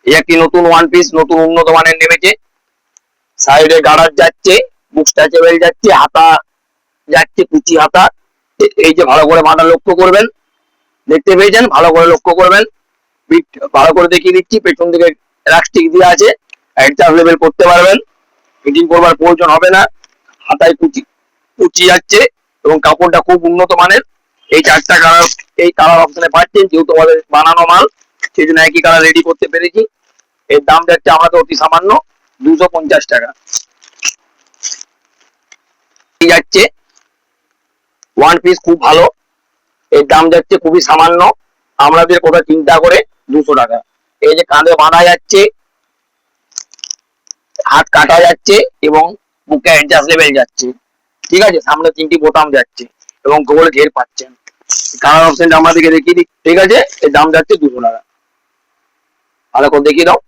এই একটি নতুন ওয়ান পিস, নতুন উন্নত মানের নেমেছে। সাইডে গার্ডার যাচ্ছে, বুক স্ট্রেচেবল যাচ্ছে, হাতা যাচ্ছে, কুচি হাতা। এই যে ভালো করে মাথা লক্ষ্য করবেন, দেখতে পেয়েছেন, ভালো করে লক্ষ্য করবেন। পিঠ ভালো করে দেখিয়ে দিচ্ছি, পেছন দিকে এলাস্টিক দিয়ে আছে, অ্যাডজাস্ট লেভেল করতে পারবেন, ফিটিং করবার প্রয়োজন হবে না। হাতায় কুচি কুচি যাচ্ছে এবং কাপড়টা খুব উন্নত মানের। এই চারটা কালার, এই কালার অপশনে পাচ্ছেন, যেহেতু আমাদের বানানো মাল সেই জন্য একই কালার রেডি করতে পেরেছি। এর দাম যাচ্ছে আমাদের অতি সামান্য 250 টাকা। যাচ্ছে ওয়ান পিস খুব ভালো, এর দাম যাচ্ছে খুবই সামান্য, আমাদের কথা চিন্তা করে 200 টাকা। এই যে কাঁধে বাঁধা যাচ্ছে, হাত কাটা যাচ্ছে এবং বুকে অ্যাডজাস্ট লেভেল যাচ্ছে, ঠিক আছে। সামনে 3টি বোতাম যাচ্ছে এবং গোল ঘের পাচ্ছেন। কালার অপশনটা আমাদেরকে দেখিয়ে দিই, ঠিক আছে। এর দাম যাচ্ছে 200 টাকা। ভালো করে দেখিয়ে দাও।